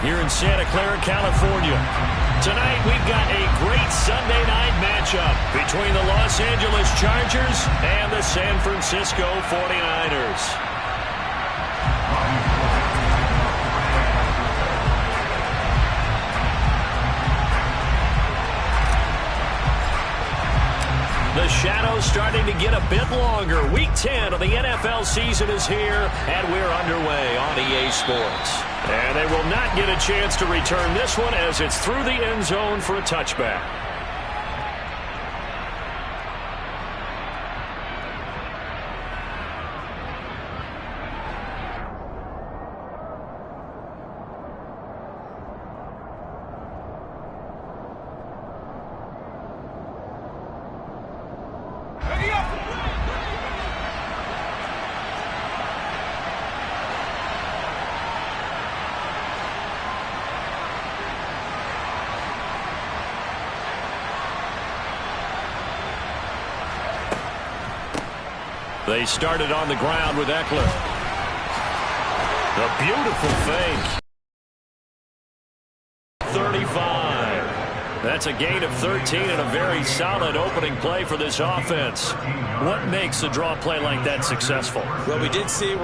here in Santa Clara, California. Tonight, we've got a great Sunday night matchup between the Los Angeles Chargers and the San Francisco 49ers. The shadow's starting to get a bit longer. Week 10 of the NFL season is here, and we're underway on EA Sports. And they will not get a chance to return this one as it's through the end zone for a touchback. They started on the ground with Eckler. A beautiful fake. 35. That's a gain of 13 and a very solid opening play for this offense. What makes a draw play like that successful? Well, we did see...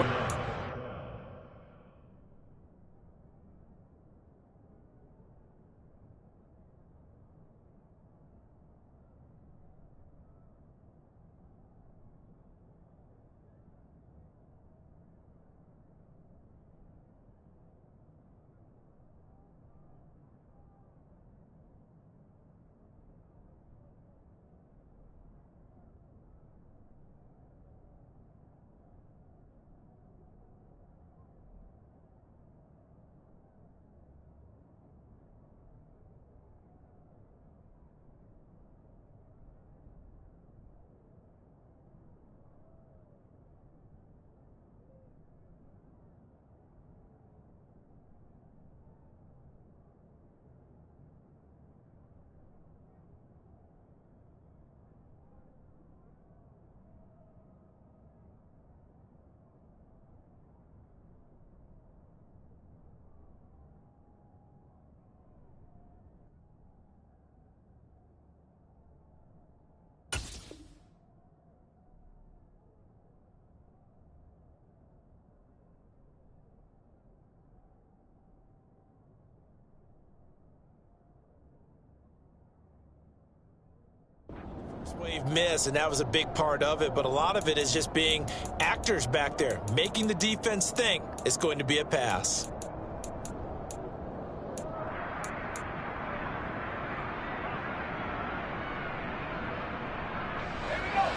wave miss, and that was a big part of it, but a lot of it is just being actors back there, making the defense think it's going to be a pass.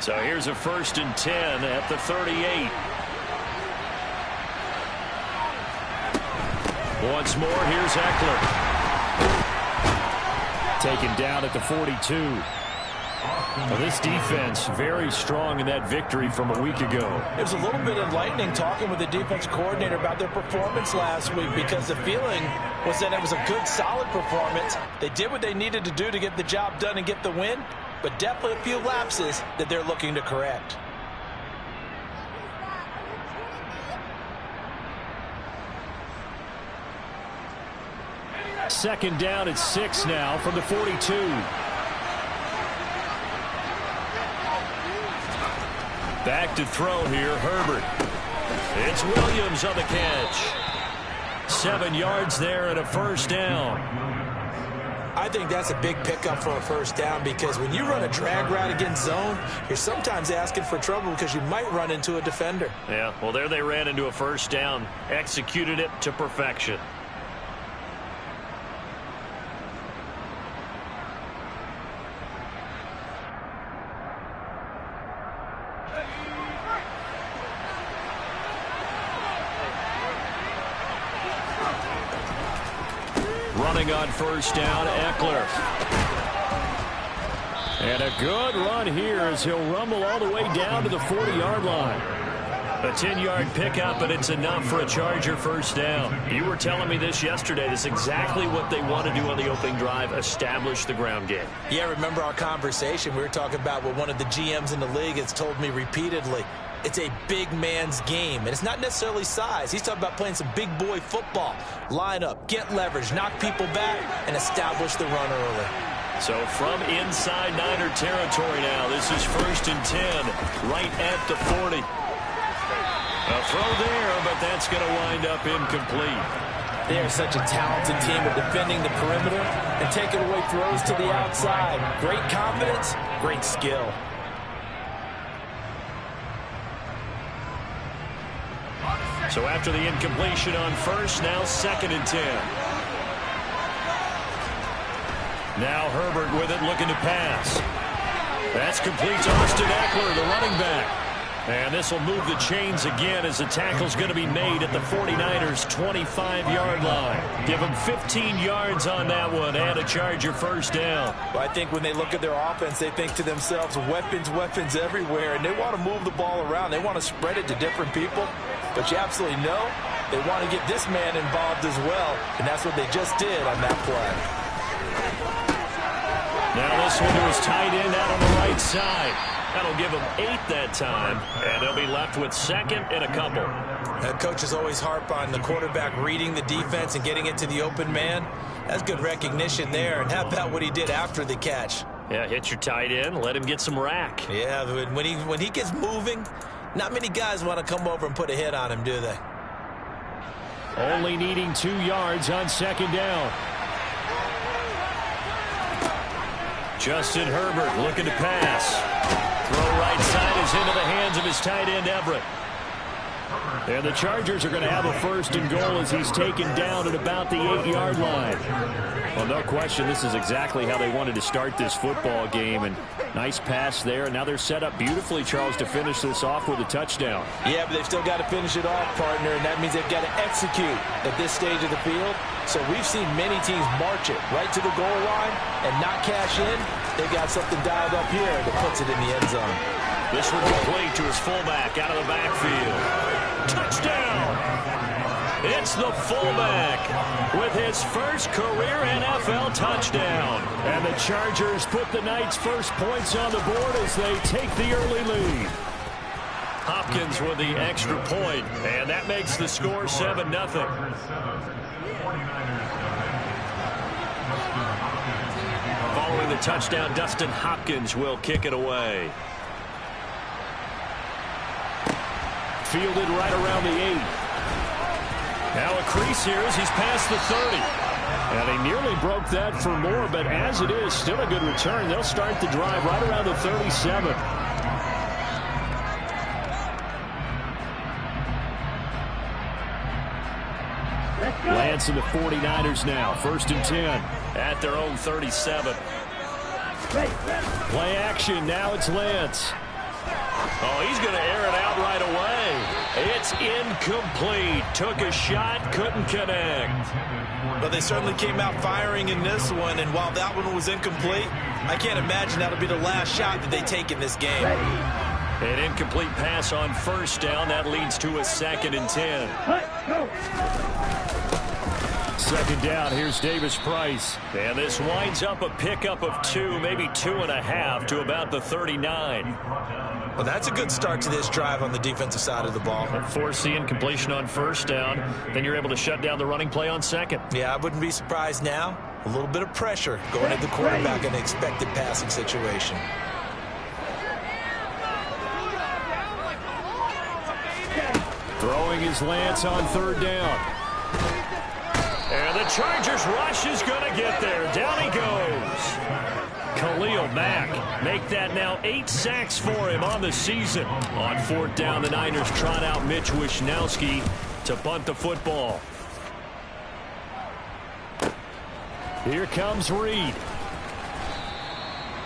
So here's a 1st and 10 at the 38. Once more, here's Eckler. Taken down at the 42. Well, this defense very strong in that victory from a week ago. It was a little bit enlightening talking with the defense coordinator about their performance last week, because the feeling was that it was a good, solid performance. They did what they needed to do to get the job done and get the win, but definitely a few lapses that they're looking to correct. Second down at 6 now from the 42. Back to throw here, Herbert. It's Williams on the catch. 7 yards there and a 1st down. I think that's a big pickup for a 1st down, because when you run a drag route against zone, you're sometimes asking for trouble because you might run into a defender. Yeah, well, there they ran into a 1st down. Executed it to perfection. Running on 1st down, Eckler. And a good run here as he'll rumble all the way down to the 40-yard line. A 10-yard pickup, and it's enough for a Charger 1st down. You were telling me this yesterday. This is exactly what they want to do on the opening drive, establish the ground game. Yeah, remember our conversation? We were talking about what one of the GMs in the league has told me repeatedly. it's a big man's game. And it's not necessarily size. He's talking about playing some big boy football. Line up, get leverage, knock people back, and establish the run early. So from inside Niner territory now, this is 1st and 10, right at the 40. A throw there, but that's going to wind up incomplete. They are such a talented team at defending the perimeter and taking away throws to the outside. Great confidence, great skill. So after the incompletion on 1st, now 2nd and 10. Now Herbert with it, looking to pass. That's complete to Austin Eckler, the running back. And this will move the chains again as the tackle's going to be made at the 49ers' 25-yard line. Give them 15 yards on that one and a Charger first down. Well, I think when they look at their offense, they think to themselves, weapons, weapons everywhere, and they want to move the ball around. They want to spread it to different people, but you absolutely know they want to get this man involved as well, and that's what they just did on that play. Now this one to his tight end out on the right side. That'll give them 8 that time, and they'll be left with 2nd and a couple. Coaches always harp on the quarterback reading the defense and getting it to the open man. That's good recognition there. And how about what he did after the catch? Yeah, hit your tight end, let him get some rack. Yeah, when he gets moving, not many guys want to come over and put a hit on him, do they? Only needing 2 yards on 2nd down. Justin Herbert looking to pass. Throw right side is into the hands of his tight end, Everett. And the Chargers are going to have a 1st and goal as he's taken down at about the 8-yard line. Well, no question, this is exactly how they wanted to start this football game. And nice pass there. And now they're set up beautifully, Charles, to finish this off with a touchdown. Yeah, but they've still got to finish it off, partner, and that means they've got to execute at this stage of the field. So we've seen many teams march it right to the goal line and not cash in. They've got something dialed up here that puts it in the end zone. This one complete to his fullback out of the backfield. Touchdown! It's the fullback with his first career NFL touchdown. And the Chargers put the Knights' first points on the board as they take the early lead. Hopkins with the extra point, and that makes the score 7-0. Following the touchdown, Dustin Hopkins will kick it away. Fielded right around the 8. Now a crease here as he's past the 30. And he nearly broke that for more, but as it is, still a good return. They'll start the drive right around the 37. Lance and the 49ers now, 1st and 10 at their own 37. Play action, now it's Lance. Oh, he's going to air it out right away. It's incomplete. Took a shot, couldn't connect. But they certainly came out firing in this one, and while that one was incomplete, I can't imagine that'll be the last shot that they take in this game. An incomplete pass on 1st down. That leads to a 2nd and 10. 2nd down, here's Davis Price. And this winds up a pickup of 2, maybe 2.5 to about the 39. Well, that's a good start to this drive on the defensive side of the ball. Force the incompletion on 1st down. Then you're able to shut down the running play on 2nd. Yeah, I wouldn't be surprised now. A little bit of pressure going at the quarterback in an expected passing situation. Throwing his Lance on 3rd down. And the Chargers rush is going to get there. Down he goes. Khalil Mack make that now 8 sacks for him on the season. On 4th down, the Niners trot out Mitch Wishnowsky to punt the football. Here comes Reed.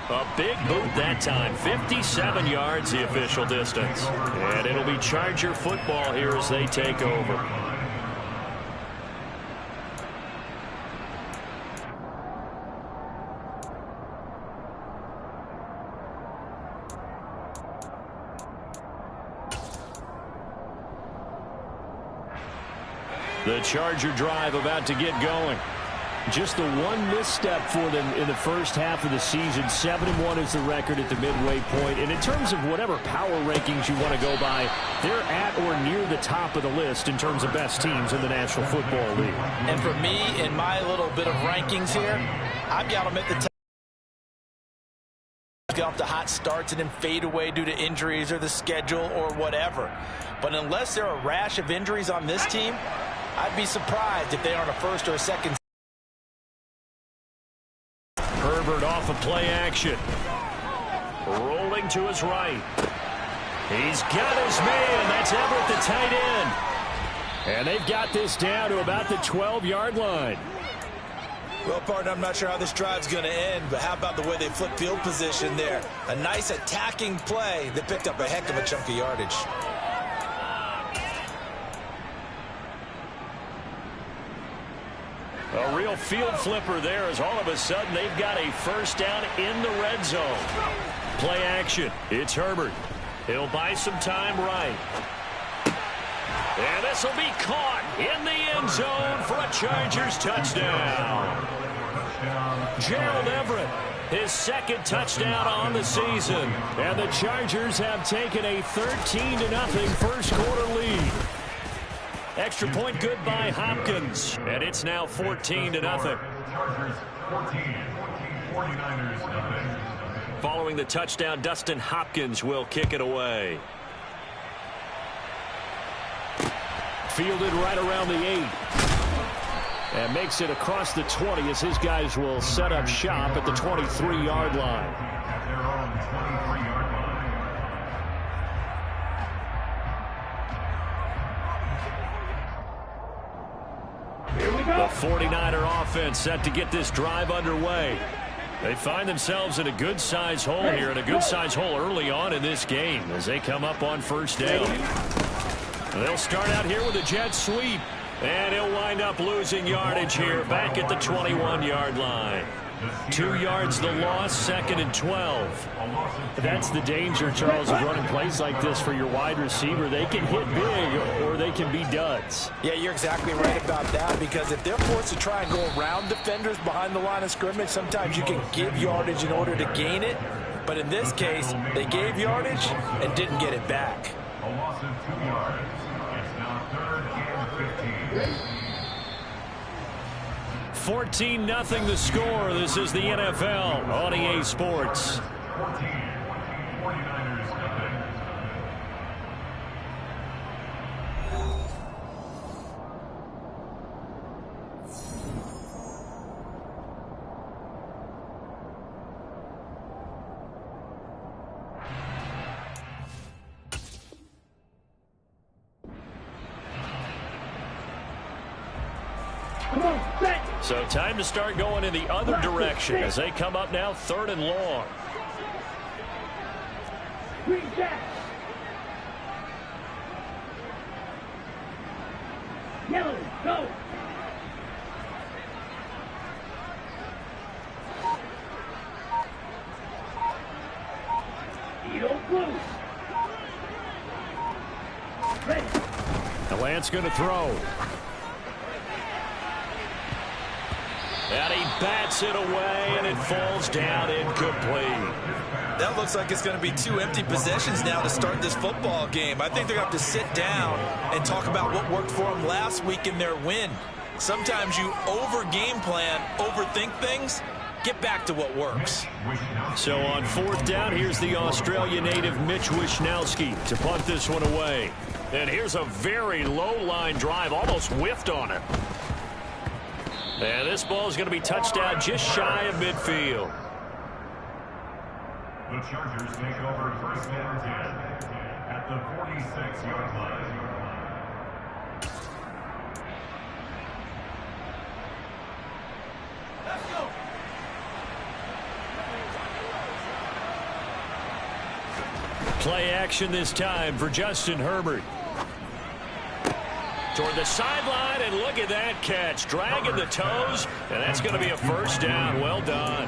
A big boot that time. 57 yards the official distance. And it'll be Charger football here as they take over. The Charger drive about to get going. Just the one misstep for them in the first half of the season. 7-1 is the record at the midway point. And in terms of whatever power rankings you want to go by, they're at or near the top of the list in terms of best teams in the National Football League. And for me, in my little bit of rankings here, I've got them at the top. Get off the hot starts and then fade away due to injuries or the schedule or whatever. But unless there are a rash of injuries on this team, I'd be surprised if they aren't a first or a second. Herbert off of play action. Rolling to his right. He's got his man. That's Everett, the tight end. And they've got this down to about the 12-yard line. Well, partner, I'm not sure how this drive's going to end, but how about the way they flip field position there? A nice attacking play that picked up a heck of a chunk of yardage. A real field flipper there as all of a sudden they've got a first down in the red zone. Play action. It's Herbert. He'll buy some time right. And this will be caught in the end zone for a Chargers touchdown. Gerald Everett, his second touchdown on the season. And the Chargers have taken a 13-0 first quarter lead. Extra point good by Hopkins. And it's now 14-0. Chargers 14, 49ers nothing. Following the touchdown, Dustin Hopkins will kick it away. Fielded right around the 8. And makes it across the 20 as his guys will set up shop at the 23-yard line. At their own 23-yard line. Here we go. The 49er offense set to get this drive underway. They find themselves in a good-sized hole here, and a good-sized hole early on in this game as they come up on first down. They'll start out here with a jet sweep, and he'll wind up losing yardage here back at the 21-yard line. 2 yards the loss, 2nd and 12. That's the danger, Charles, of running plays like this for your wide receiver. They can hit big or they can be duds. Yeah, you're exactly right about that, because if they're forced to try and go around defenders behind the line of scrimmage, sometimes you can give yardage in order to gain it. But in this case, they gave yardage and didn't get it back. A loss of 2 yards. It's now 3rd and 15. 14-0 the score. This is the NFL on EA Sports. 14, 49ers nothing. So time to start going in the other direction as they come up now 3rd and long. Yellow, go. Blue. Ready. The Lance going to throw. And he bats it away, and it falls down incomplete. That looks like it's going to be 2 empty possessions now to start this football game. I think they're going to have to sit down and talk about what worked for them last week in their win. Sometimes you over-game plan, overthink things. Get back to what works. So on 4th down, here's the Australia native Mitch Wishnowsky to punt this one away. And here's a very low-line drive, almost whiffed on it. And this ball is going to be touched out just shy of midfield. The Chargers take over 1st and 10 at the 46-yard line. Let's go. Play action this time for Justin Herbert. Toward the sideline, and look at that catch. Dragging the toes, and that's going to be a first down. Well done.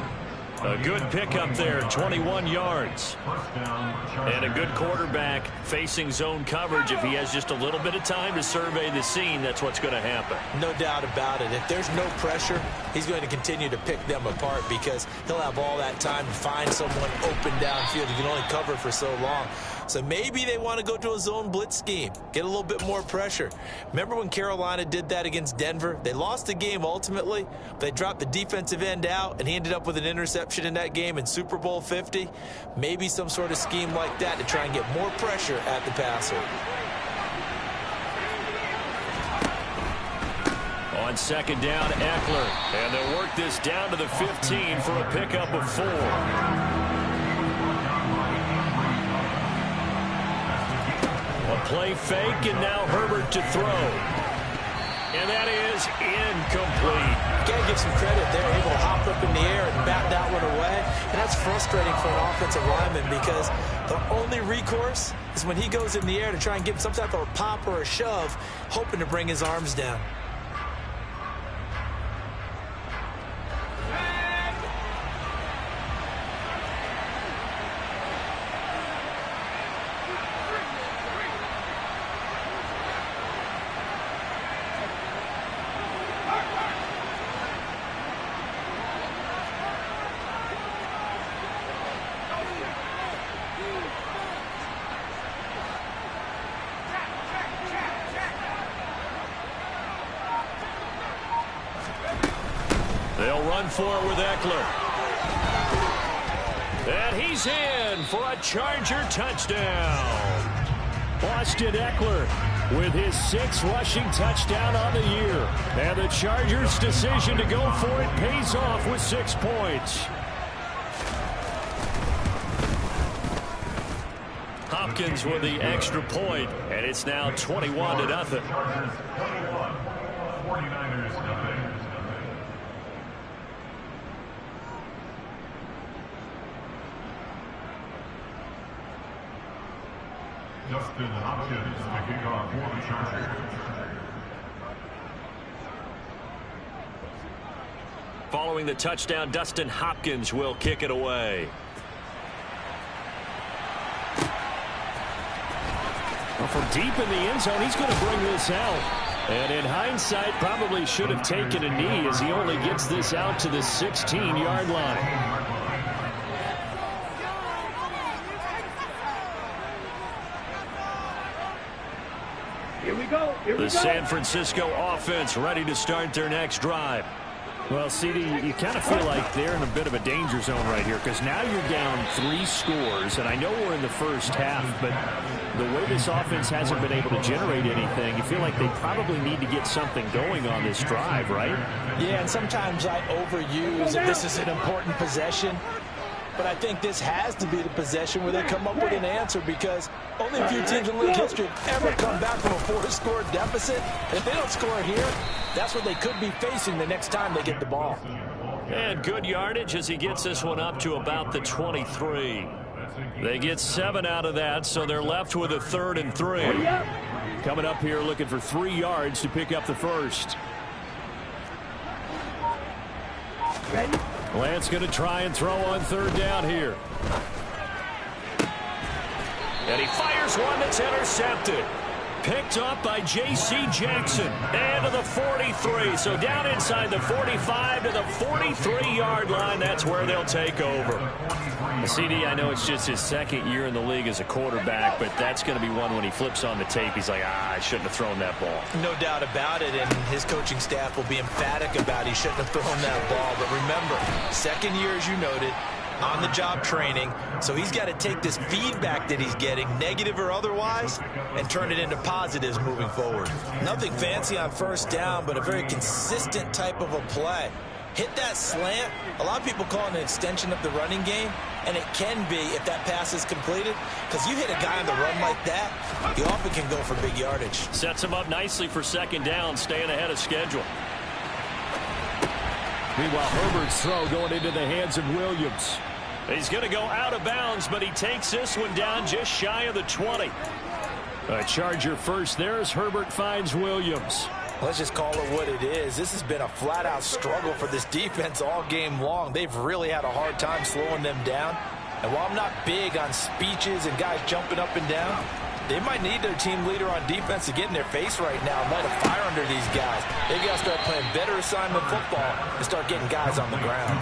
A good pickup there, 21 yards. And a good quarterback facing zone coverage. If he has just a little bit of time to survey the scene, that's what's going to happen. No doubt about it. If there's no pressure, he's going to continue to pick them apart because he'll have all that time to find someone open downfield. He can only cover for so long. So maybe they want to go to a zone blitz scheme, get a little bit more pressure. Remember when Carolina did that against Denver? They lost the game ultimately. They dropped the defensive end out, and he ended up with an interception in that game in Super Bowl 50. Maybe some sort of scheme like that to try and get more pressure at the passer. On second down, Eckler. And they'll work this down to the 15 for a pickup of 4. A play fake, and now Herbert to throw. And that is incomplete. Got to give some credit. They're able to hop up in the air and bat that one away. And that's frustrating for an offensive lineman because the only recourse is when he goes in the air to try and give some type of a pop or a shove, hoping to bring his arms down. They'll run for it with Eckler. And he's in for a Charger touchdown. Austin Eckler with his 6th rushing touchdown on the year. And the Chargers' decision to go for it pays off with 6 points. Hopkins with the extra point, and it's now 21-0. Chargers 21, 49ers nothing. Justin Hopkins to kick off for the Chargers. Following the touchdown, Dustin Hopkins will kick it away. Well, from deep in the end zone, he's going to bring this out. And in hindsight, probably should have taken a knee as he only gets this out to the 16-yard line. Here we go. The San Francisco offense ready to start their next drive. Well, CD, you kind of feel like they're in a bit of a danger zone right here because now you're down 3 scores, and I know we're in the first half, but the way this offense hasn't been able to generate anything, you feel like they probably need to get something going on this drive, right? Yeah, and sometimes I overuse if this is an important possession. But I think this has to be the possession where they come up with an answer because only a few teams in league history have ever come back from a 4-score deficit. And if they don't score here, that's what they could be facing the next time they get the ball. And good yardage as he gets this one up to about the 23. They get 7 out of that, so they're left with a 3rd and 3. Coming up here looking for 3 yards to pick up the first. Ready? Lance going to try and throw on 3rd down here. And he fires one that's intercepted. Picked up by J.C. Jackson. And to the 43. So down inside the 45 to the 43-yard line. That's where they'll take over. CD, I know it's just his 2nd year in the league as a quarterback, but that's going to be one when he flips on the tape. He's like, I shouldn't have thrown that ball. No doubt about it, and his coaching staff will be emphatic about he shouldn't have thrown that ball. But remember, 2nd year, as you noted, on-the-job training, so he's got to take this feedback that he's getting, negative or otherwise, and turn it into positives moving forward. Nothing fancy on 1st down, but a very consistent type of a play. Hit that slant. A lot of people call it an extension of the running game, and it can be if that pass is completed, because you hit a guy on the run like that, you often can go for big yardage. Sets him up nicely for 2nd down, staying ahead of schedule. Meanwhile, Herbert's throw going into the hands of Williams. He's going to go out of bounds, but he takes this one down just shy of the 20. A Charger first there as Herbert finds Williams. Let's just call it what it is. This has been a flat-out struggle for this defense all game long. They've really had a hard time slowing them down. And while I'm not big on speeches and guys jumping up and down, they might need their team leader on defense to get in their face right now and light a fire under these guys. They've got to start playing better assignment football and start getting guys on the ground.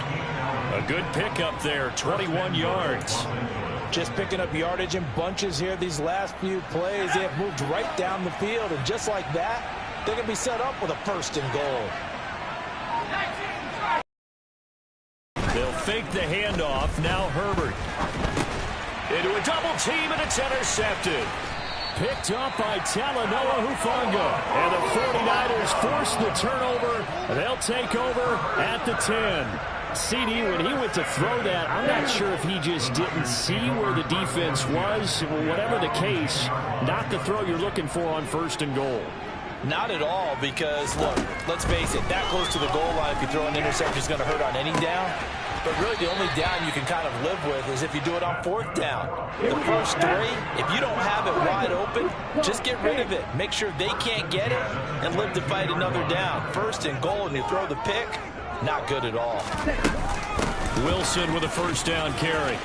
A good pickup there, 21 yards. Just picking up yardage in bunches here these last few plays. They have moved right down the field, and just like that, they're going to be set up with a 1st and goal. They'll fake the handoff. Now Herbert. Into a double team, and it's intercepted. Picked up by Talanoa Hufanga. And the 49ers force the turnover. They'll take over at the 10. CD, when he went to throw that, I'm not sure if he just didn't see where the defense was. Whatever the case, not the throw you're looking for on 1st and goal. Not at all, because, look, let's face it, that close to the goal line, if you throw an interception, is going to hurt on any down. But really, the only down you can kind of live with is if you do it on 4th down. The first 3, if you don't have it wide open, just get rid of it. Make sure they can't get it and live to fight another down. 1st and goal, and you throw the pick, not good at all. Wilson with a 1st down carry.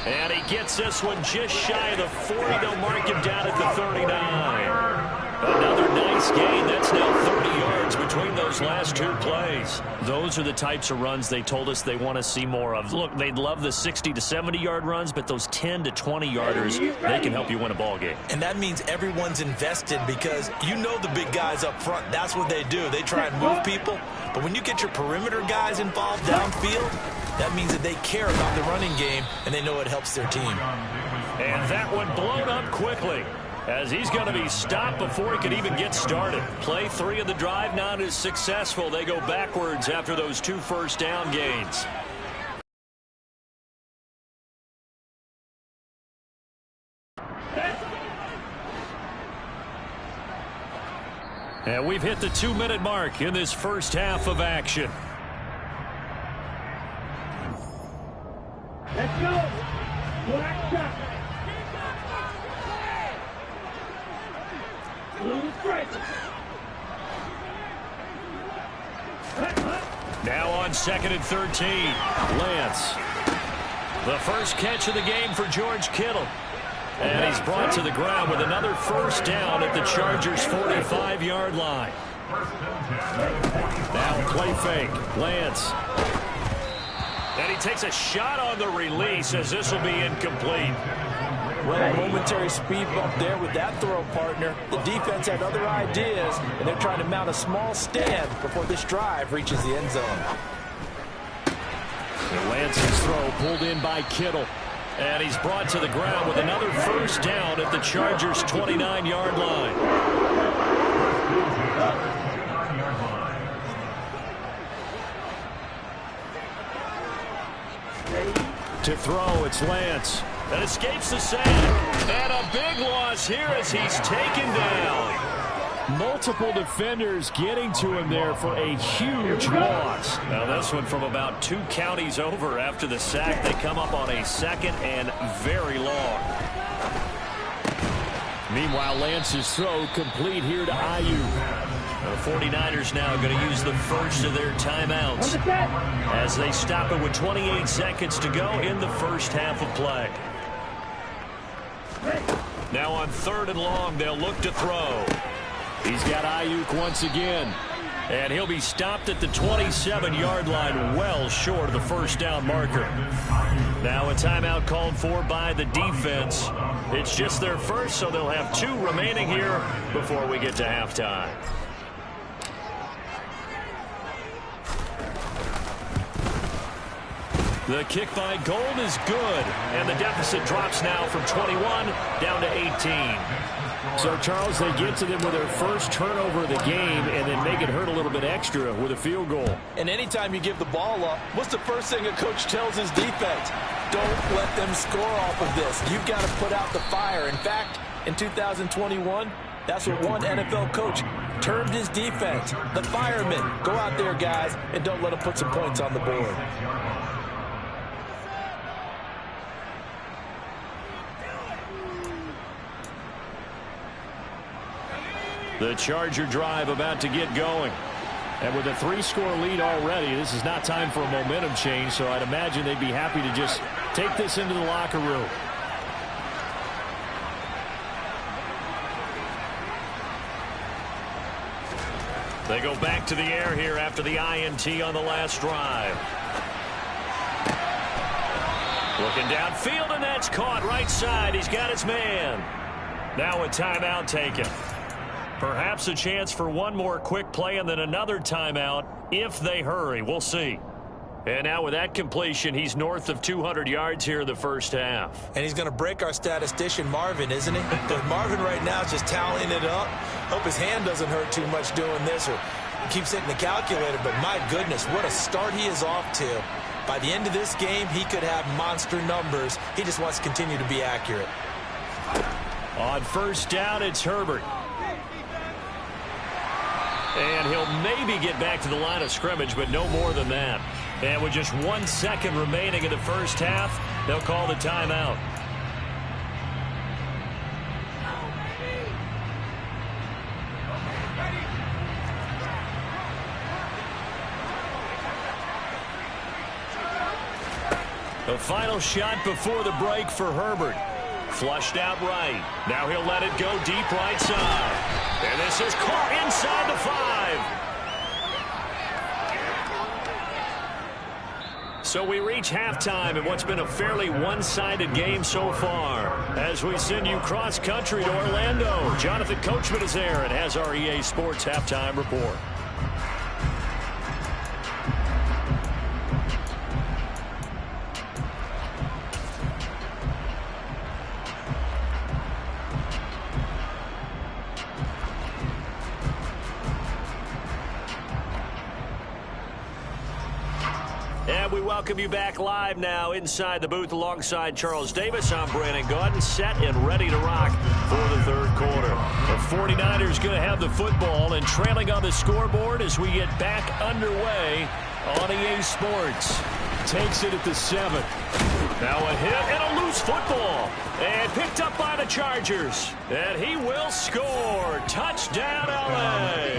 And he gets this one just shy of the 40. They'll mark him down at the 39. Another nice gain. That's now 30 yards between those last 2 plays. Those are the types of runs they told us they want to see more of. Look, they'd love the 60 to 70-yard runs, but those 10 to 20-yarders, they can help you win a ball game. And that means everyone's invested, because you know the big guys up front, that's what they do. They try and move people. But when you get your perimeter guys involved downfield, that means that they care about the running game, and they know it helps their team. And that one blown up quickly, as he's going to be stopped before he can even get started. Play 3 of the drive not as successful. They go backwards after those 2 1st down gains. And we've hit the 2-minute mark in this first half of action. Let's go. Black shot. Now on 2nd and 13. Lance. The first catch of the game for George Kittle. And he's brought to the ground with another 1st down at the Chargers' 45-yard line. Now play fake. Lance. And he takes a shot on the release, as this will be incomplete. Well, a momentary speed bump there with that throw, partner. The defense had other ideas, and they're trying to mount a small stand before this drive reaches the end zone. And Lance's throw pulled in by Kittle. And he's brought to the ground with another 1st down at the Chargers' 29-yard line. To throw, it's Lance. That escapes the sack. And a big loss here as he's taken down. Multiple defenders getting to him there for a huge loss. Now this one from about 2 counties over after the sack. They come up on a 2nd and very long. Meanwhile, Lance's throw complete here to Ayuk. The 49ers now going to use the first of their timeouts as they stop it with 28 seconds to go in the first half of play. Now on 3rd and long, they'll look to throw. He's got Ayuk once again. And he'll be stopped at the 27-yard line, well short of the 1st down marker. Now a timeout called for by the defense. It's just their first, so they'll have 2 remaining here before we get to halftime. The kick by Gold is good, and the deficit drops now from 21 down to 18. So, Charles, they get to them with their first turnover of the game and then make it hurt a little bit extra with a field goal. And anytime you give the ball up, what's the first thing a coach tells his defense? Don't let them score off of this. You've got to put out the fire. In fact, in 2021, that's what one NFL coach termed his defense. The firemen. Go out there, guys, and don't let them put some points on the board. The Charger drive about to get going. And with a 3-score lead already, this is not time for a momentum change, so I'd imagine they'd be happy to just take this into the locker room. They go back to the air here after the INT on the last drive. Looking downfield, and that's caught right side. He's got his man. Now a timeout taken. Perhaps a chance for one more quick play and then another timeout if they hurry. We'll see. And now with that completion, he's north of 200 yards here in the first half. And he's going to break our statistician Marvin, isn't he? Because Marvin right now is just tallying it up. Hope his hand doesn't hurt too much doing this, or he keeps hitting the calculator. But my goodness, what a start he is off to. By the end of this game, he could have monster numbers. He just wants to continue to be accurate. On first down, it's Herbert. And he'll maybe get back to the line of scrimmage, but no more than that. And with just 1 second remaining in the first half, they'll call the timeout. The final shot before the break for Herbert. Flushed out right. Now he'll let it go deep right side. And this is caught inside the 5. So we reach halftime in what's been a fairly one-sided game so far. As we send you cross-country to Orlando, Jonathan Coachman is there and has our EA Sports halftime report. And we welcome you back live now inside the booth alongside Charles Davis. I'm Brandon Gaudin, set and ready to rock for the third quarter. The 49ers going to have the football and trailing on the scoreboard as we get back underway on EA Sports. Takes it at the 7. Now a hit and a loose football. And picked up by the Chargers. And he will score. Touchdown, LA.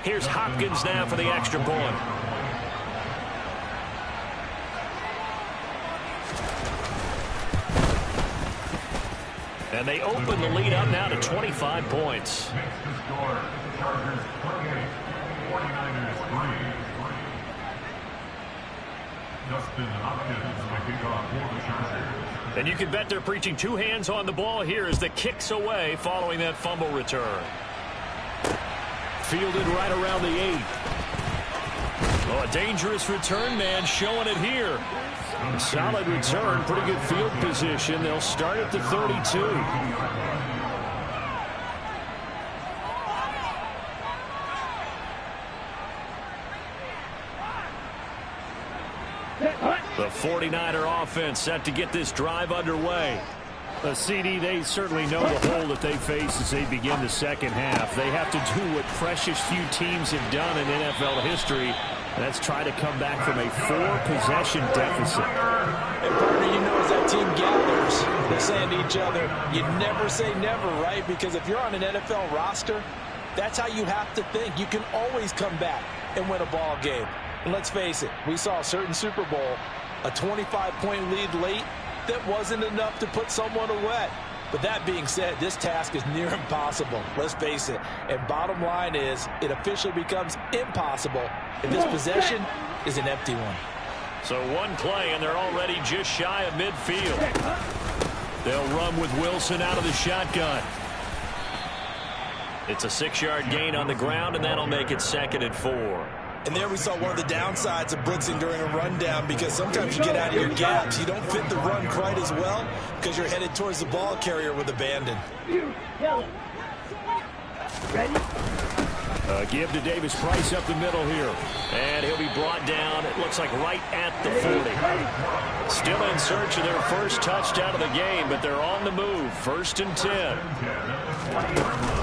Here's Hopkins now for the extra point. And they open the lead up now to 25 points. Makes the score. Chargers 28, 49ers 3. Justin Hopkins will kick off for the Chargers. And you can bet they're preaching two hands on the ball here as the kick's away following that fumble return. Fielded right around the 8. Oh, a dangerous return man showing it here. Solid return, pretty good field position. They'll start at the 32. The 49er offense set to get this drive underway. CD, they certainly know the hole that they face as they begin the second half. They have to do what precious few teams have done in NFL history, and that's try to come back from a 4-possession deficit. And partner, you know, as that team gathers, they're saying to each other, you never say never, right? Because if you're on an NFL roster, that's how you have to think. You can always come back and win a ball game. And let's face it, we saw a certain Super Bowl, a 25-point lead late, that wasn't enough to put someone away. But that being said, this task is near impossible. Let's face it. And bottom line is, it officially becomes impossible if this possession is an empty one. So one play, and they're already just shy of midfield. They'll run with Wilson out of the shotgun. It's a 6-yard gain on the ground, and that'll make it 2nd and 4. And there we saw one of the downsides of blitzing during a rundown, because sometimes you get out of your gaps. You don't fit the run quite as well because you're headed towards the ball carrier with abandon. Give to Davis Price up the middle here. And he'll be brought down, it looks like right at the 40. Still in search of their first touchdown of the game, but they're on the move. 1st and 10.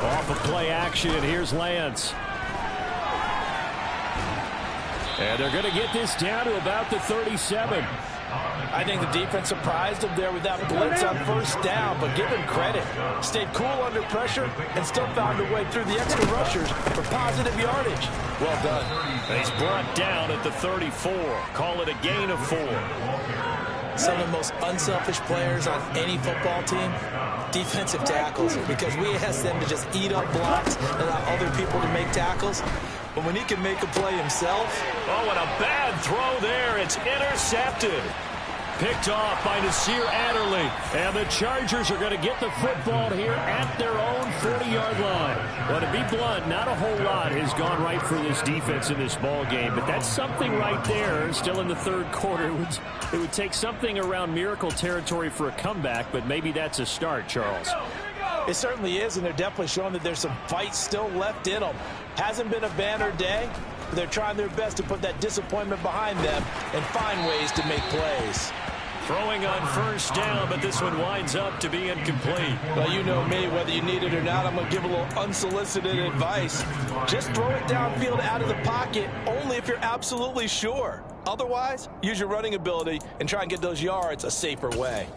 Off of play action, and here's Lance. And they're going to get this down to about the 37. I think the defense surprised him there with that blitz on first down, but give him credit. Stayed cool under pressure and still found a way through the extra rushers for positive yardage. Well done. He's brought down at the 34. Call it a gain of 4. Some of the most unselfish players on any football team, defensive tackles, because we ask them to just eat up blocks and allow other people to make tackles. But when he can make a play himself. Oh, and a bad throw there. It's intercepted. Picked off by Nasir Adderley. And the Chargers are going to get the football here at their own 40-yard line. Well, to be blunt, not a whole lot has gone right for this defense in this ball game. But that's something right there. Still in the third quarter. It would take something around miracle territory for a comeback, but maybe that's a start, Charles. It certainly is, and they're definitely showing that there's some fight still left in them. Hasn't been a banner day, but they're trying their best to put that disappointment behind them and find ways to make plays. Throwing on first down, but this one winds up to be incomplete. Well, you know me, whether you need it or not, I'm going to give a little unsolicited advice. Just throw it downfield out of the pocket, only if you're absolutely sure. Otherwise, use your running ability and try and get those yards a safer way.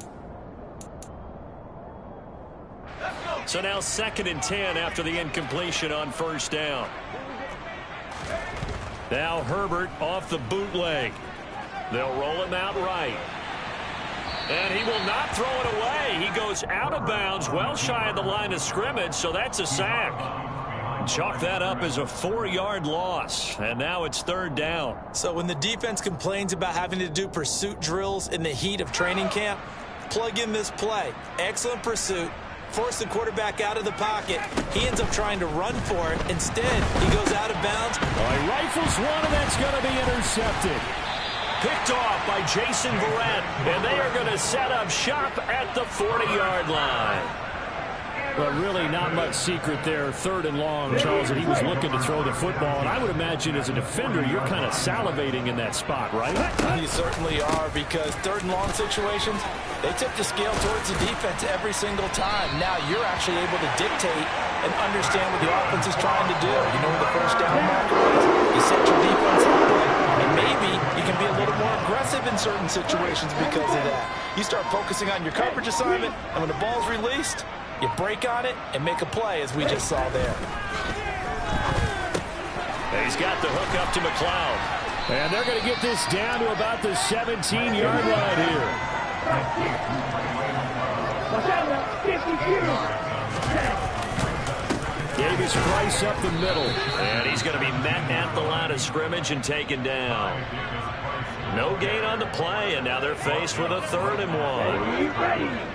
So now 2nd and 10 after the incompletion on first down. Now Herbert off the bootleg. They'll roll him out right. And he will not throw it away. He goes out of bounds, well shy of the line of scrimmage, so that's a sack. Chalk that up as a 4-yard loss, and now it's 3rd down. So when the defense complains about having to do pursuit drills in the heat of training camp, plug in this play. Excellent pursuit. Force the quarterback out of the pocket. He ends up trying to run for it. Instead, he goes out of bounds. He rifles one, and that's going to be intercepted. Picked off by Jason Verrett, and they are going to set up shop at the 40-yard line. But really not much secret there. 3rd and long, Charles, and he was looking to throw the football. And I would imagine as a defender, you're kind of salivating in that spot, right? You certainly are, because 3rd and long situations, they tip the scale towards the defense every single time. Now you're actually able to dictate and understand what the offense is trying to do. You know where the first down marker is. You set your defense that way, and maybe you can be a little more aggressive in certain situations because of that. You start focusing on your coverage assignment, and when the ball's released, you break on it and make a play, as we just saw there. He's got the hook up to McLeod. And they're going to get this down to about the 17-yard line here. Davis Price up the middle. And he's going to be met at the line of scrimmage and taken down. No gain on the play, and now they're faced with a 3rd and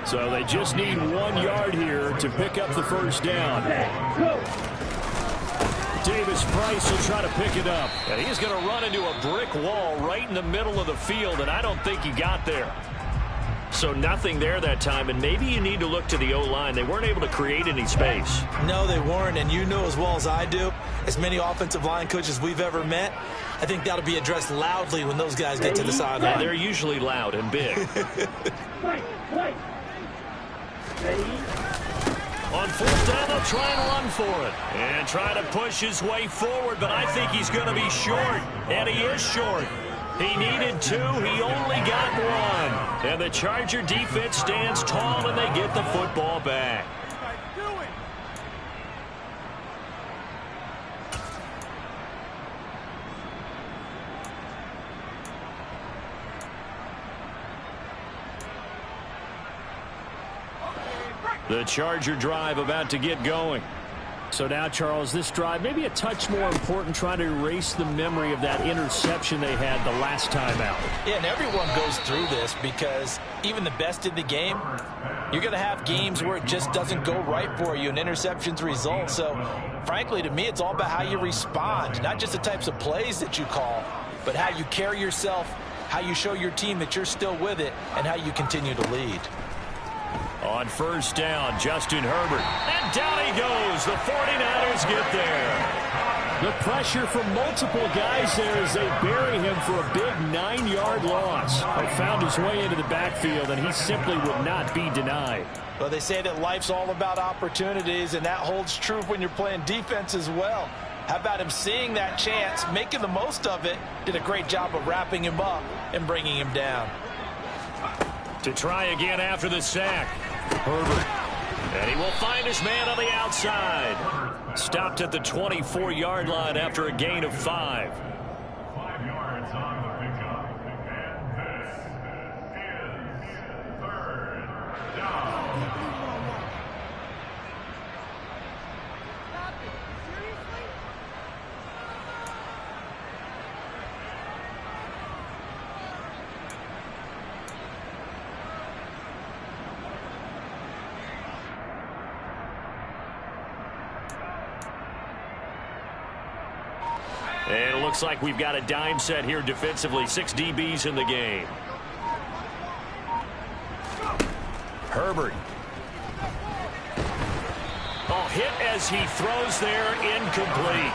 1. So they just need 1 yard here to pick up the first down. Davis Price will try to pick it up. And he's going to run into a brick wall right in the middle of the field, and I don't think he got there. So nothing there that time, and maybe you need to look to the O-line. They weren't able to create any space. No, they weren't, and you know as well as I do, as many offensive line coaches we've ever met, I think that'll be addressed loudly when those guys get to the sideline. And they're usually loud and big. On 4th down, they'll try and run for it. And try to push his way forward, but I think he's going to be short. And he is short. He needed 2. He only got 1. And the Charger defense stands tall, and they get the football back. The Charger drive about to get going. So now, Charles, this drive maybe a touch more important, trying to erase the memory of that interception they had the last time out. Yeah, and everyone goes through this because even the best in the game, you're going to have games where it just doesn't go right for you and interceptions result. So, frankly, to me, it's all about how you respond, not just the types of plays that you call, but how you carry yourself, how you show your team that you're still with it, and how you continue to lead. On first down, Justin Herbert. And down he goes. The 49ers get there. The pressure from multiple guys there as they bury him for a big 9-yard loss. He found his way into the backfield, and he simply would not be denied. Well, they say that life's all about opportunities, and that holds true when you're playing defense as well. How about him seeing that chance, making the most of it, did a great job of wrapping him up and bringing him down. To try again after the sack. Herbert. And he will find his man on the outside. Stopped at the 24-yard line after a gain of 5. 5 yards on the pickup. And this is 3rd down. And it looks like we've got a dime set here defensively. 6 DBs in the game. Herbert. Oh, hit as he throws there, incomplete.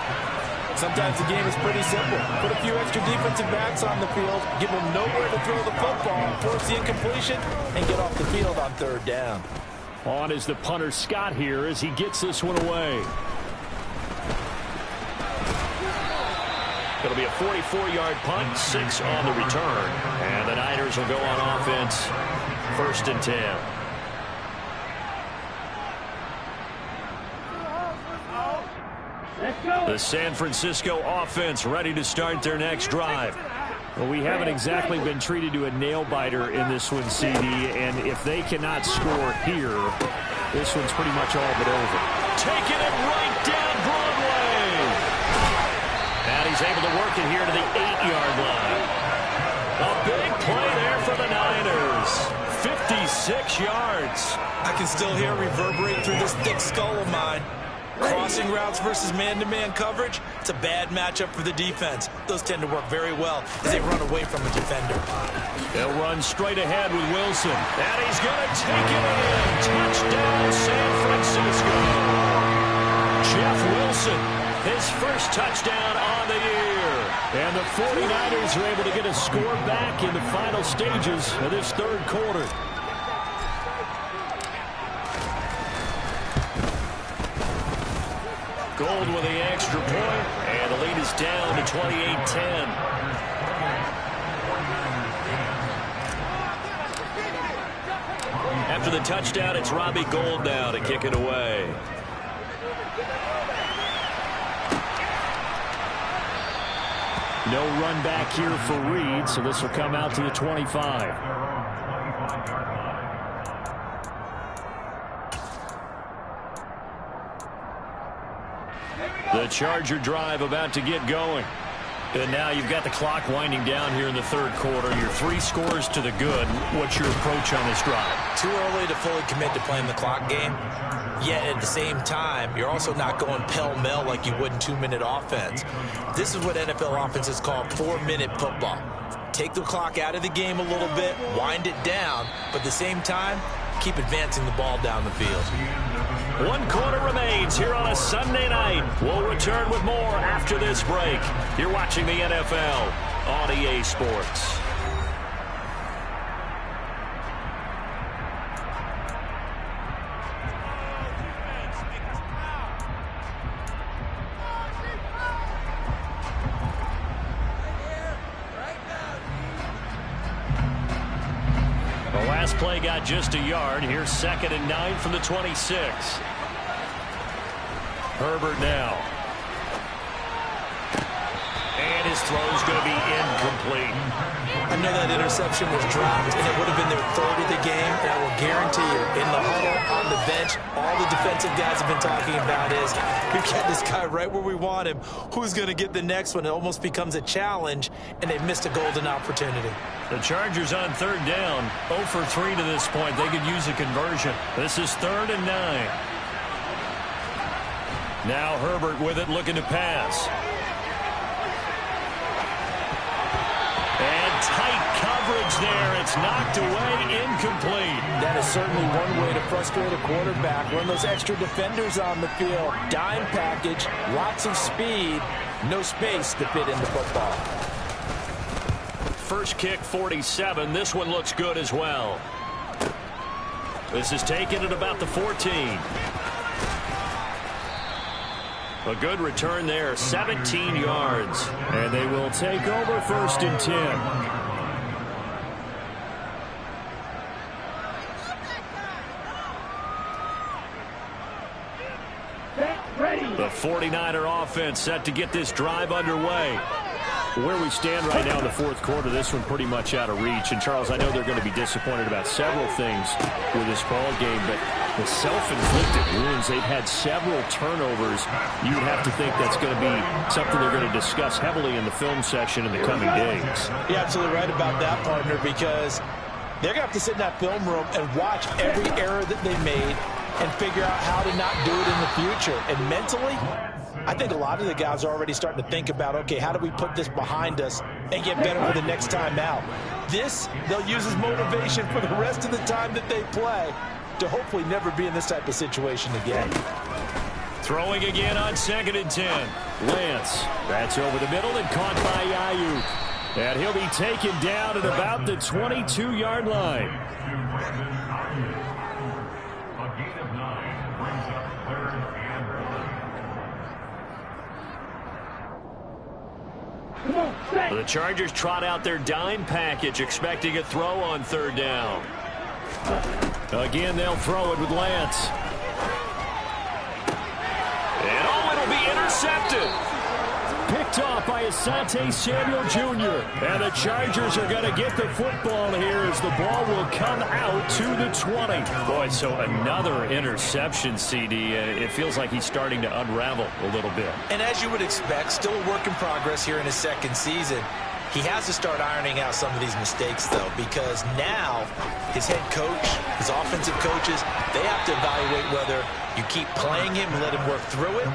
Sometimes the game is pretty simple. Put a few extra defensive backs on the field, give them nowhere to throw the football, force the incompletion, and get off the field on 3rd down. On is the punter Scott here as he gets this one away. It'll be a 44-yard punt, 6 on the return. And the Niners will go on offense, 1st and 10. The San Francisco offense ready to start their next drive. Well, we haven't exactly been treated to a nail-biter in this one, CD, and if they cannot score here, this one's pretty much all but over. Taking it right down Broadway. And he's able to work it here to the 8-yard line. A big play there for the Niners. 56 yards. I can still hear it reverberate through this thick skull of mine. Crossing routes versus man-to-man coverage, it's a bad matchup for the defense. Those tend to work very well as they run away from a defender. They'll run straight ahead with Wilson. And he's going to take it in. Touchdown, San Francisco. Jeff Wilson, his first touchdown on the year. And the 49ers are able to get a score back in the final stages of this 3rd quarter. Gold with the extra point, and the lead is down to 28-10. After the touchdown, it's Robbie Gould now to kick it away. No run back here for Reed, so this will come out to the 25. The Charger drive about to get going. And now you've got the clock winding down here in the 3rd quarter. You're 3 scores to the good. What's your approach on this drive? Too early to fully commit to playing the clock game. Yet at the same time, you're also not going pell-mell like you would in 2-minute offense. This is what NFL offenses call 4-minute football. Take the clock out of the game a little bit, wind it down, but at the same time, keep advancing the ball down the field. 1 quarter remains here on a Sunday night. We'll return with more after this break. You're watching the NFL on EA Sports. The last play got just a yard. Here's 2nd and 9 from the 26. Herbert now. And his throw's going to be incomplete. I know that interception was dropped, and it would have been their 3rd of the game. And I will guarantee you, in the huddle, on the bench, all the defensive guys have been talking about is, we've got this guy right where we want him. Who's going to get the next one? It almost becomes a challenge, and they missed a golden opportunity. The Chargers on 3rd down. 0 for 3 to this point. They could use a conversion. This is 3rd and 9. Now Herbert with it, looking to pass. And tight coverage there. It's knocked away, incomplete. That is certainly one way to frustrate a quarterback. Run those extra defenders on the field. Dime package, lots of speed, no space to fit in the football. First kick, 47. This one looks good as well. This is taken at about the 14. A good return there, 17 yards. And they will take over 1st and 10. The 49er offense set to get this drive underway. Where we stand right now in the fourth quarter, this one pretty much out of reach. And, Charles, I know they're going to be disappointed about several things with this ball game, but the self-inflicted wounds, they've had several turnovers. You would have to think that's going to be something they're going to discuss heavily in the film session in the coming days. You're absolutely right about that, partner, because they're going to have to sit in that film room and watch every error that they made and figure out how to not do it in the future. And mentally, I think a lot of the guys are already starting to think about, okay, how do we put this behind us and get better for the next time out? This, they'll use as motivation for the rest of the time that they play to hopefully never be in this type of situation again. Throwing again on 2nd and 10. Lance, that's over the middle and caught by Ayuk. And he'll be taken down at about the 22-yard line. A gain of 9 brings up 3rd and 1. The Chargers trot out their dime package, expecting a throw on 3rd down. Again, they'll throw it with Lance. And it'll be intercepted. Picked off by Asante Samuel Jr. And the Chargers are going to get the football here as the ball will come out to the 20. Boy, so another interception, CD. It feels like he's starting to unravel a little bit. And as you would expect, still a work in progress here in his second season. He has to start ironing out some of these mistakes, though, because now his head coach, his offensive coaches, they have to evaluate whether you keep playing him and let him work through it,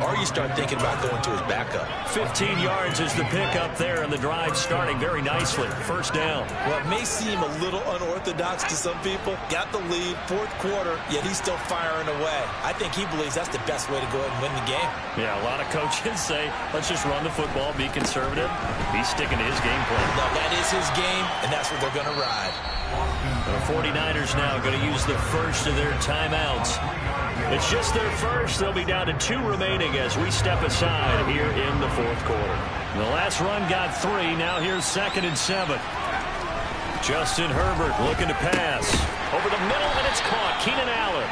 or you start thinking about going to his backup. 15 yards is the pickup there, and the drive starting very nicely. 1st down. Well, it may seem a little unorthodox to some people. Got the lead, 4th quarter, yet he's still firing away. I think he believes that's the best way to go ahead and win the game. Yeah, a lot of coaches say, let's just run the football, be conservative. He's sticking to his game plan. No, that is his game, and that's what they're going to ride. The 49ers now going to use the first of their timeouts. It's just their first. They'll be down to 2 remaining as we step aside here in the 4th quarter. The last run got 3. Now here's 2nd and 7. Justin Herbert looking to pass. Over the middle, and it's caught. Keenan Allen.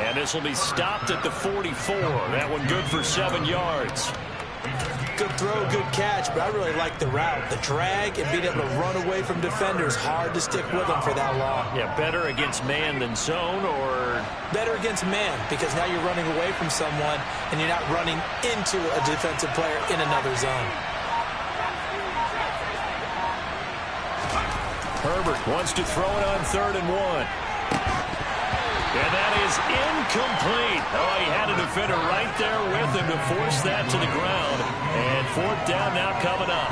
And this will be stopped at the 44. That one good for 7 yards. Good throw, good catch, but I really like the route. The drag and being able to run away from defenders, hard to stick with them for that long. Yeah, better against man than zone, or? Better against man, because now you're running away from someone and you're not running into a defensive player in another zone. Herbert wants to throw it on 3rd and 1. And that is incomplete. Oh, he had a defender right there with him to force that to the ground. And 4th down now coming up.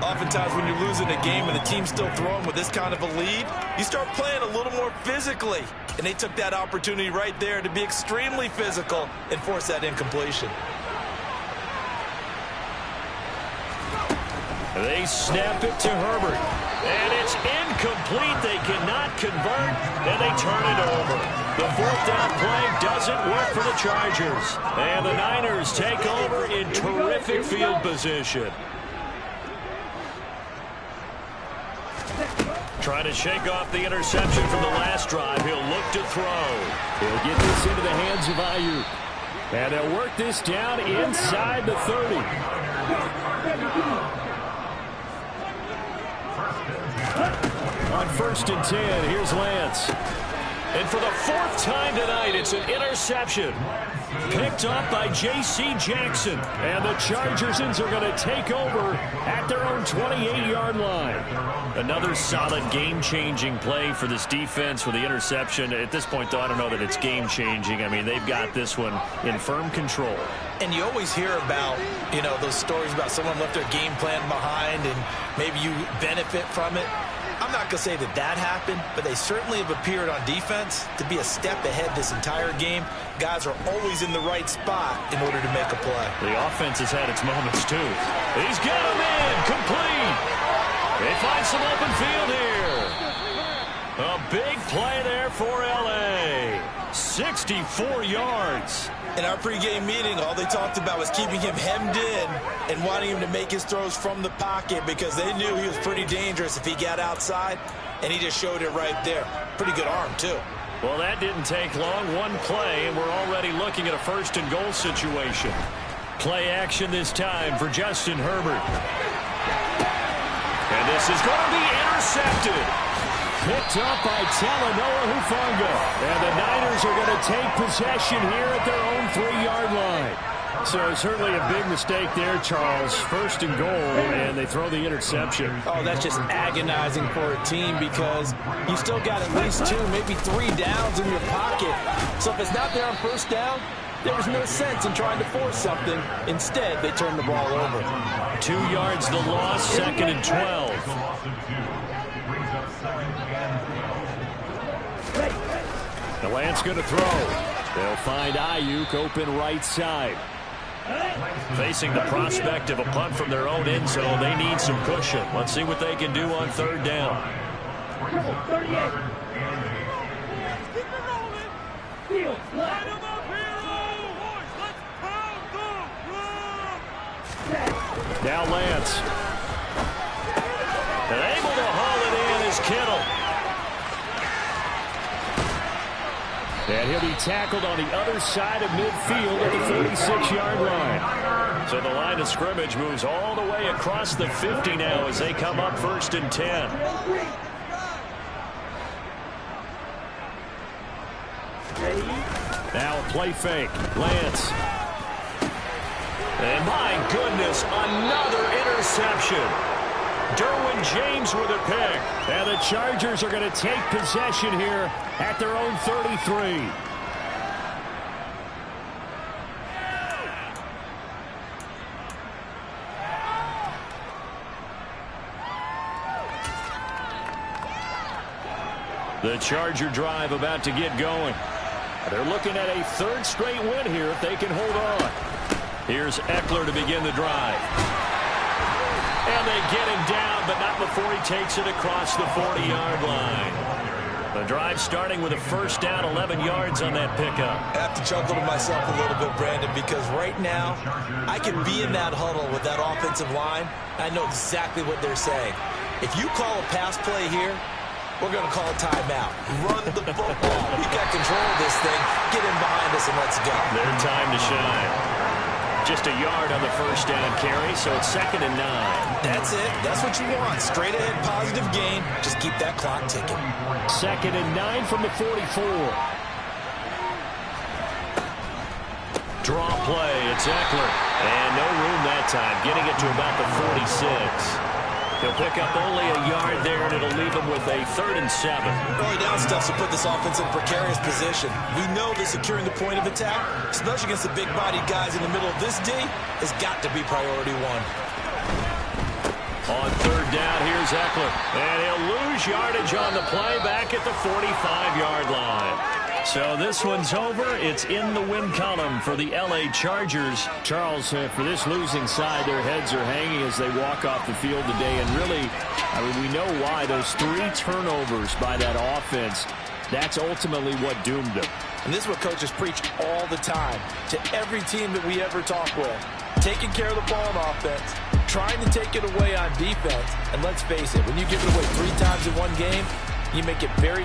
Oftentimes when you're losing a game and the team's still throwing with this kind of a lead, you start playing a little more physically. And they took that opportunity right there to be extremely physical and force that incompletion. They snap it to Herbert. And it's incomplete. They cannot convert, and they turn it over. The 4th down play doesn't work for the Chargers. And the Niners take over in terrific field position. Trying to shake off the interception from the last drive. He'll look to throw. He'll get this into the hands of Ayuk. And they'll work this down inside the 30. On 1st and 10, here's Lance. And for the 4th time tonight, it's an interception. Picked up by J.C. Jackson. And the Chargers are going to take over at their own 28-yard line. Another solid game-changing play for this defense with the interception. At this point, though, I don't know that it's game-changing. I mean, they've got this one in firm control. And you always hear about, you know, those stories about someone left their game plan behind and maybe you benefit from it. I'm not going to say that that happened, but they certainly have appeared on defense to be a step ahead this entire game. Guys are always in the right spot in order to make a play. The offense has had its moments, too. He's got him in, complete. They find some open field here. A big play there for L.A. 64 yards. In our pregame meeting, all they talked about was keeping him hemmed in and wanting him to make his throws from the pocket because they knew he was pretty dangerous if he got outside, and he just showed it right there. Pretty good arm, too. Well, that didn't take long. One play, and we're already looking at a first-and-goal situation. Play action this time for Justin Herbert. And this is going to be intercepted. Picked up by Talanoa Hufanga. And the Niners are going to take possession here at their own 3-yard line. So certainly a big mistake there, Charles. First and goal, and they throw the interception. Oh, that's just agonizing for a team because you still got at least 2, maybe 3 downs in your pocket. So if it's not there on first down, there was no sense in trying to force something. Instead, they turned the ball over. 2 yards the loss, 2nd and 12. The Lance going to throw. They'll find Ayuk open right side. Facing the prospect of a punt from their own end zone, they need some cushion. Let's see what they can do on 3rd down. Now Lance. And able to haul it in is Kittle. And he'll be tackled on the other side of midfield at the 36-yard line. So the line of scrimmage moves all the way across the 50 now as they come up 1st and 10. Now a play fake. Lance. And my goodness, another interception. Derwin James with a pick. And the Chargers are going to take possession here at their own 33. The Charger drive about to get going. They're looking at a 3rd straight win here if they can hold on. Here's Eckler to begin the drive. And they get him down, but not before he takes it across the 40-yard line. The drive starting with a 1st down, 11 yards on that pickup. I have to chuckle to myself a little bit, Brandon, because right now I can be in that huddle with that offensive line. I know exactly what they're saying. If you call a pass play here, we're going to call a timeout. Run the football. We got control of this thing. Get in behind us and let's go. Their time to shine. Just a yard on the 1st down carry, so it's 2nd and 9. That's it. That's what you want. Straight ahead, positive gain. Just keep that clock ticking. 2nd and 9 from the 44. Draw play. It's Eckler. And no room that time. Getting it to about the 46. He'll pick up only a yard there, and it'll leave him with a 3rd and 7. Early down stuff to put this offense in a precarious position. We know that securing the point of attack, especially against the big-bodied guys in the middle of this D, has got to be priority 1. On 3rd down, here's Eckler. And he'll lose yardage on the play back at the 45-yard line. So this one's over. It's in the win column for the L.A. Chargers. Charles, for this losing side, their heads are hanging as they walk off the field today. And really, I mean, we know why. Those 3 turnovers by that offense, that's ultimately what doomed them. And this is what coaches preach all the time to every team that we ever talk with. Taking care of the ball on offense, trying to take it away on defense. And let's face it, when you give it away 3 times in one game, you make it very